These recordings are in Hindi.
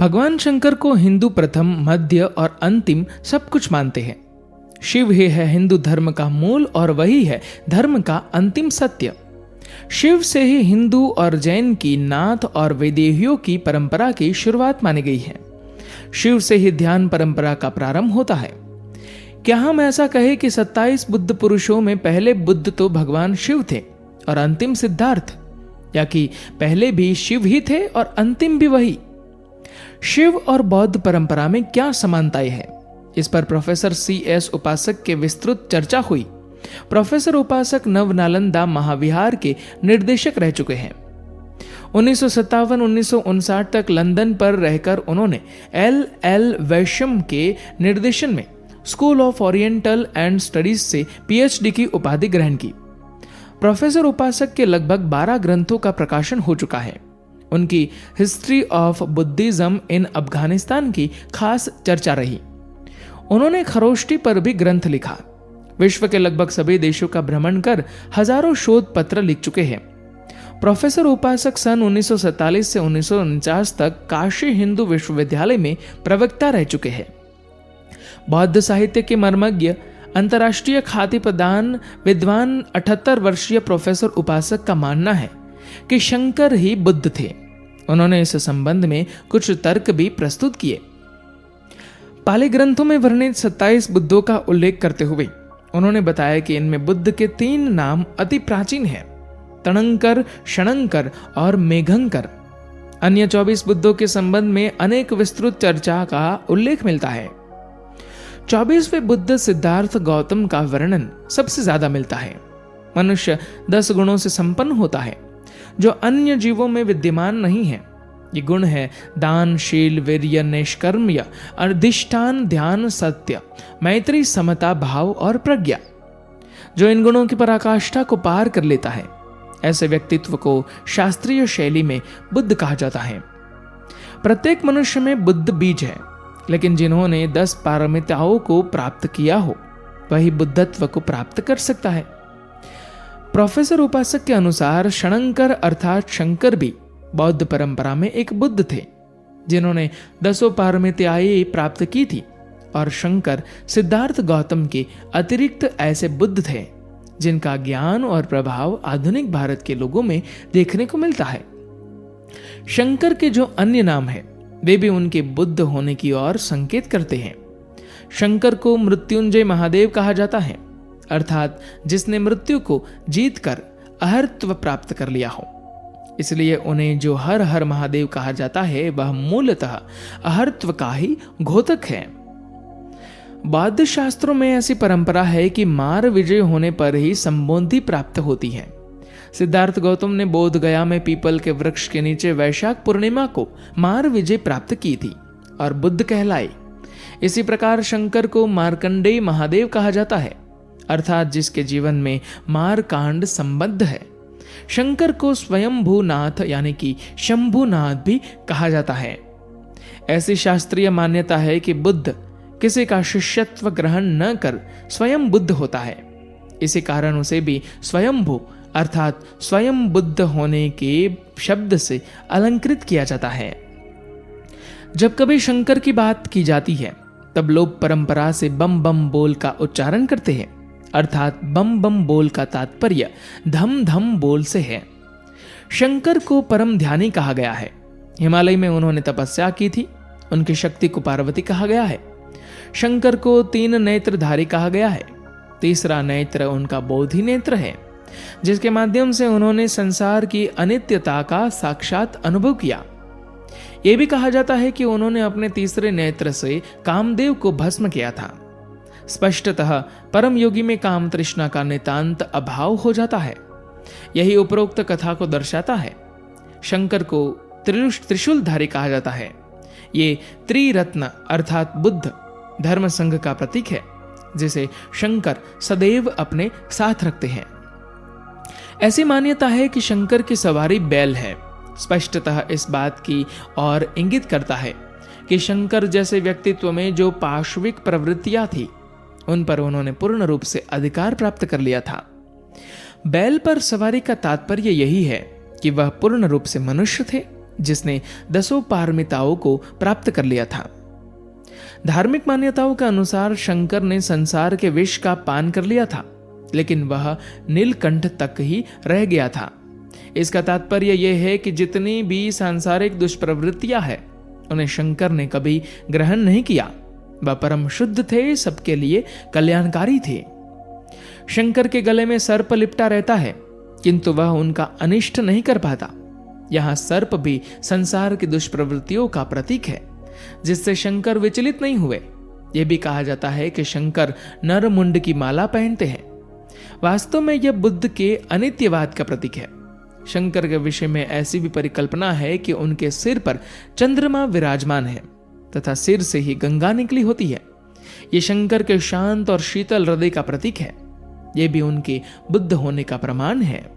भगवान शंकर को हिंदू प्रथम, मध्य और अंतिम सब कुछ मानते हैं। शिव ही है हिंदू धर्म का मूल और वही है धर्म का अंतिम सत्य। शिव से ही हिंदू और जैन की, नाथ और वैदेहियों की परंपरा की शुरुआत मानी गई है। शिव से ही ध्यान परंपरा का प्रारंभ होता है। क्या हम ऐसा कहें कि 27 बुद्ध पुरुषों में पहले बुद्ध तो भगवान शिव थे और अंतिम सिद्धार्थ, या कि पहले भी शिव ही थे और अंतिम भी वही? शिव और बौद्ध परंपरा में क्या समानताएं हैं, इस पर प्रोफेसर CS उपासक के विस्तृत चर्चा हुई। प्रोफेसर उपासक नवनालंदा महाविहार के निर्देशक रह चुके हैं। 1957-1959 तक लंदन पर रहकर उन्होंने LL वैश्यम के निर्देशन में school of oriental and studies से PhD की उपाधि ग्रहण की। प्रोफेसर उपासक के लगभग 12 ग्रंथों का प्रकाशन हो चुका है। उनकी हिस्ट्री ऑफ बुद्धिज्म इन अफगानिस्तान की खास चर्चा रही। उन्होंने खरोष्टी पर भी ग्रंथ लिखा। विश्व के लगभग सभी देशों का भ्रमण कर हजारों शोध पत्र लिख चुके हैं। प्रोफेसर उपासक सन 1947 से 1949 तक काशी हिंदू विश्वविद्यालय में प्रवक्ता रह चुके हैं। बौद्ध साहित्य के मर्मज्ञ, अंतर्राष्ट्रीय ख्याति प्रदान विद्वान 78 वर्षीय प्रोफेसर उपासक का मानना है कि शंकर ही बुद्ध थे। उन्होंने इस संबंध में कुछ तर्क भी प्रस्तुत किए। पाली ग्रंथों में वर्णित 27 बुद्धों का उल्लेख करते हुए उन्होंने बताया कि इनमें बुद्ध के 3 नाम अति प्राचीन हैं: तणंकर, शणंकर और मेघंकर। अन्य 24 बुद्धों के संबंध में अनेक विस्तृत चर्चा का उल्लेख मिलता है। 24वें बुद्ध सिद्धार्थ गौतम का वर्णन सबसे ज्यादा मिलता है। मनुष्य 10 गुणों से संपन्न होता है जो अन्य जीवों में विद्यमान नहीं है। ये गुण है दान, शील, वीर्य, निष्कर्म्य, अधिष्ठान, ध्यान, सत्य, मैत्री, समता, भाव और प्रज्ञा। जो इन गुणों की पराकाष्ठा को पार कर लेता है, ऐसे व्यक्तित्व को शास्त्रीय शैली में बुद्ध कहा जाता है। प्रत्येक मनुष्य में बुद्ध बीज है, लेकिन जिन्होंने 10 पारमिताओं को प्राप्त किया हो वही बुद्धत्व को प्राप्त कर सकता है। प्रोफेसर उपासक के अनुसार शणंकर अर्थात शंकर भी बौद्ध परंपरा में एक बुद्ध थे जिन्होंने 10 पारमिताएं प्राप्त की थी, और शंकर सिद्धार्थ गौतम के अतिरिक्त ऐसे बुद्ध थे जिनका ज्ञान और प्रभाव आधुनिक भारत के लोगों में देखने को मिलता है। शंकर के जो अन्य नाम हैं वे भी उनके बुद्ध होने की ओर संकेत करते हैं। शंकर को मृत्युंजय महादेव कहा जाता है, अर्थात जिसने मृत्यु को जीतकर अहर्त्व प्राप्त कर लिया हो। इसलिए उन्हें जो हर हर महादेव कहा जाता है वह मूलतः अहर्त्व का ही घोतक है। बौद्ध शास्त्रों में ऐसी परंपरा है कि मार विजय होने पर ही संबोधि प्राप्त होती है। सिद्धार्थ गौतम ने बोध गया में पीपल के वृक्ष के नीचे वैशाख पूर्णिमा को मार विजय प्राप्त की थी और बुद्ध कहलाए। इसी प्रकार शंकर को मार्कंडेय महादेव कहा जाता है, अर्थात जिसके जीवन में मार कांड संबद्ध है। शंकर को स्वयंभूनाथ यानी कि शंभुनाथ भी कहा जाता है। ऐसी शास्त्रीय मान्यता है कि बुद्ध किसी का शिष्यत्व ग्रहण न कर स्वयं बुद्ध होता है। इसी कारण उसे भी स्वयंभू अर्थात स्वयं बुद्ध होने के शब्द से अलंकृत किया जाता है। जब कभी शंकर की बात की जाती है तब लोग परंपरा से बम बम बोल का उच्चारण करते हैं, अर्थात बम बम बोल का तात्पर्य धम धम बोल से है। शंकर को परम ध्यानी कहा गया है। हिमालय में उन्होंने तपस्या की थी। उनकी शक्ति को पार्वती कहा गया है। शंकर को 3 नेत्रधारी कहा गया है। तीसरा नेत्र उनका बोधि नेत्र है, जिसके माध्यम से उन्होंने संसार की अनित्यता का साक्षात अनुभव किया। यह भी कहा जाता है कि उन्होंने अपने तीसरे नेत्र से कामदेव को भस्म किया था। स्पष्टतः परम योगी में काम तृष्णा का नितांत अभाव हो जाता है। यही उपरोक्त कथा को दर्शाता है। शंकर को त्रिशूलधारी कहा जाता है। ये त्रिरत्न अर्थात बुद्ध धर्म संघ का प्रतीक है, जिसे शंकर सदैव अपने साथ रखते हैं। ऐसी मान्यता है कि शंकर की सवारी बैल है। स्पष्टतः इस बात की ओर इंगित करता है कि शंकर जैसे व्यक्तित्व में जो पाशविक प्रवृत्तियां थी उन पर उन्होंने पूर्ण रूप से अधिकार प्राप्त कर लिया था। बैल पर सवारी का तात्पर्य यही है कि वह पूर्ण रूप से मनुष्य थे जिसने 10 पारमिताओं को प्राप्त कर लिया था। धार्मिक मान्यताओं के अनुसार शंकर ने संसार के विष का पान कर लिया था, लेकिन वह नीलकंठ तक ही रह गया था। इसका तात्पर्य यह है कि जितनी भी सांसारिक दुष्प्रवृत्तियां हैं, उन्हें शंकर ने कभी ग्रहण नहीं किया। वह परम शुद्ध थे, सबके लिए कल्याणकारी थे। शंकर के गले में सर्प लिपटा रहता है, किंतु वह उनका अनिष्ट नहीं कर पाता। यहां सर्प भी संसार की दुष्प्रवृत्तियों का प्रतीक है, जिससे शंकर विचलित नहीं हुए। यह भी कहा जाता है कि शंकर नर मुंड की माला पहनते हैं। वास्तव में यह बुद्ध के अनित्यवाद का प्रतीक है। शंकर के विषय में ऐसी भी परिकल्पना है कि उनके सिर पर चंद्रमा विराजमान है तथा सिर से ही गंगा निकली होती है। यह शंकर के शांत और शीतल हृदय का प्रतीक है। यह भी उनके बुद्ध होने का प्रमाण है।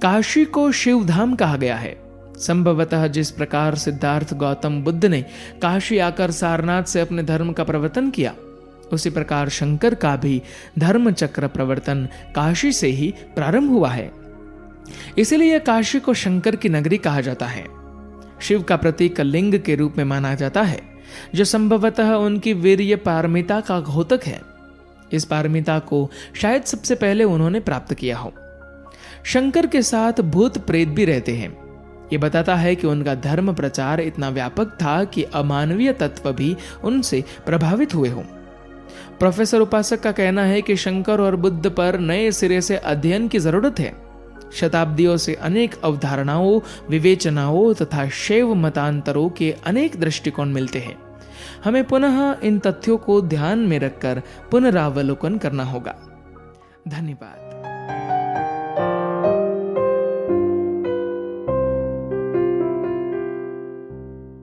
काशी को शिवधाम कहा गया है। संभवतः जिस प्रकार सिद्धार्थ गौतम बुद्ध ने काशी आकर सारनाथ से अपने धर्म का प्रवर्तन किया, उसी प्रकार शंकर का भी धर्म चक्र प्रवर्तन काशी से ही प्रारंभ हुआ है। इसीलिए काशी को शंकर की नगरी कहा जाता है। शिव का प्रतीक लिंग के रूप में माना जाता है, जो संभवतः उनकी वीर्य पारमिता का घोतक है। इस पारमिता को शायद सबसे पहले उन्होंने प्राप्त किया हो। शंकर के साथ भूत प्रेत भी रहते हैं। यह बताता है कि उनका धर्म प्रचार इतना व्यापक था कि अमानवीय तत्व भी उनसे प्रभावित हुए हों। प्रोफेसर उपासक का कहना है कि शंकर और बुद्ध पर नए सिरे से अध्ययन की जरूरत है। शताब्दियों से अनेक अवधारणाओं, विवेचनाओं तथा शैव मतांतरों के अनेक दृष्टिकोण मिलते हैं। हमें पुनः इन तथ्यों को ध्यान में रखकर पुनरावलोकन करना होगा। धन्यवाद।